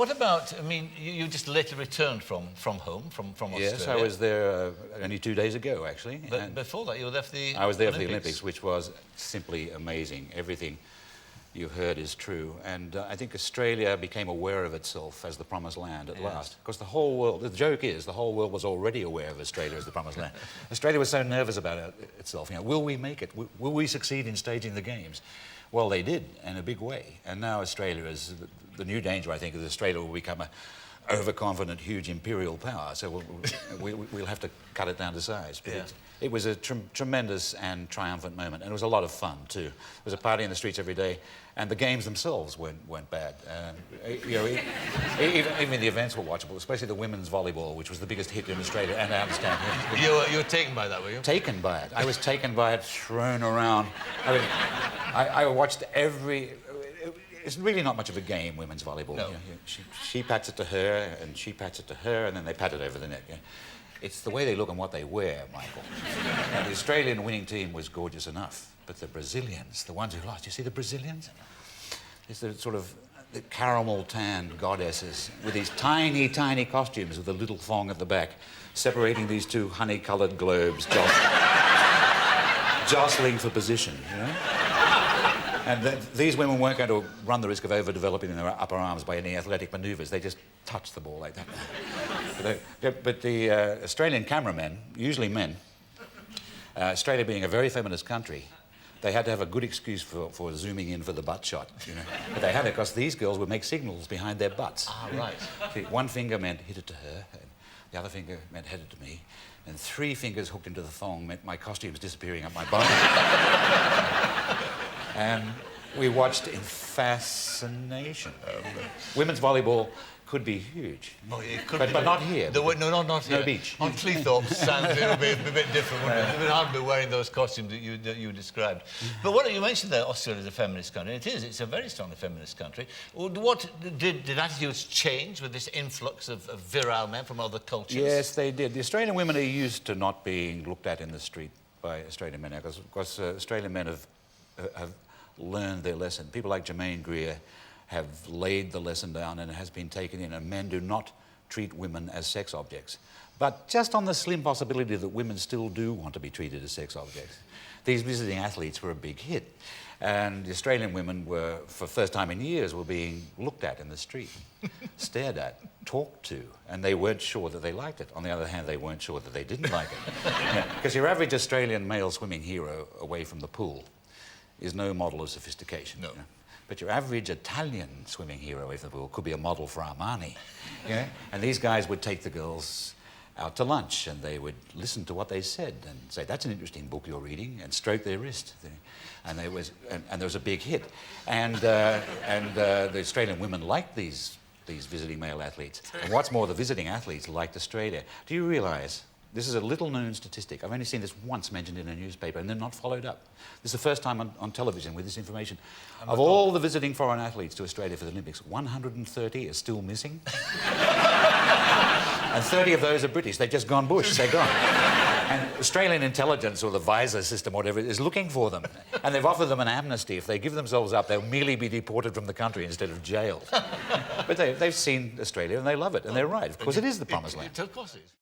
what about, I mean, you just later returned from home, from Australia. Yes, I was there only 2 days ago, actually. But before that, you were there for the I was there Olympics. for the Olympics, which was simply amazing. Everything you heard is true. And I think Australia became aware of itself as the promised land at last. Because the whole world, the joke is, the whole world was already aware of Australia as the promised land. Australia was so nervous about itself. You know, will we make it? Will we succeed in staging the games? Well, they did, in a big way. And now Australia is, the new danger, I think, is Australia will become a overconfident, huge imperial power. So we'll have to cut it down to size. But it was a tremendous and triumphant moment, and it was a lot of fun too. There was a party in the streets every day, and the games themselves weren't bad. You know, even the events were watchable, especially the women's volleyball, which was the biggest hit in Australia. And I understand. You were taken by that, were you? Taken by it. I was taken by it, thrown around. I mean, I watched every. It's really not much of a game, women's volleyball. No. You know, she pats it to her, and she pats it to her, and then they pat it over the net. You know. It's the way they look and what they wear, Michael. And the Australian winning team was gorgeous enough, but the Brazilians, the ones who lost, you see the Brazilians? It's the sort of the caramel-tanned goddesses with these tiny, tiny costumes with a little thong at the back, separating these two honey-coloured globes, jostling for position, you know? And these women weren't going to run the risk of overdeveloping their upper arms by any athletic manoeuvres. They just touched the ball like that. But the Australian cameramen, usually men, Australia being a very feminist country, they had to have a good excuse for zooming in for the butt shot, you know. But they had it because these girls would make signals behind their butts. Ah, right. See, one finger meant hit it to her, and the other finger meant head it to me, and 3 fingers hooked into the thong meant my costume was disappearing up my bum. And we watched in fascination. Women's volleyball could be huge, but not here. No, not here. No beach. On Cleethorpes, sounds a bit different, wouldn't it? It would hard to be wearing those costumes that you described. But what you mentioned there, Australia is a feminist country. It is. It's a very strongly feminist country. What did attitudes change with this influx of virile men from other cultures? Yes, they did. The Australian women are used to not being looked at in the street by Australian men, because Australian men have learned their lesson. People like Germaine Greer have laid the lesson down, and it has been taken in, and men do not treat women as sex objects. But just on the slim possibility that women still do want to be treated as sex objects. These visiting athletes were a big hit, and the Australian women were, for the first time in years, were being looked at in the street, stared at, talked to, and they weren't sure that they liked it. On the other hand, they weren't sure that they didn't like it. Because your average Australian male swimming hero away from the pool is no model of sophistication. No. You know? But your average Italian swimming hero away from the pool could be a model for Armani. You know? And these guys would take the girls out to lunch, and they would listen to what they said and say, "That's an interesting book you're reading," and stroke their wrist. And there was a big hit. And the Australian women liked these visiting male athletes. And what's more, the visiting athletes liked Australia. Do you realise? This is a little-known statistic. I've only seen this once mentioned in a newspaper and then not followed up. This is the first time on television with this information. Of all the visiting foreign athletes to Australia for the Olympics, 130 are still missing. And 30 of those are British. They've just gone bush. They're gone. And Australian intelligence, or the visa system, whatever, is looking for them. And they've offered them an amnesty. If they give themselves up, they'll merely be deported from the country instead of jailed. But they've seen Australia and they love it, and they're right. Of course, it is the promised land. Of course it is.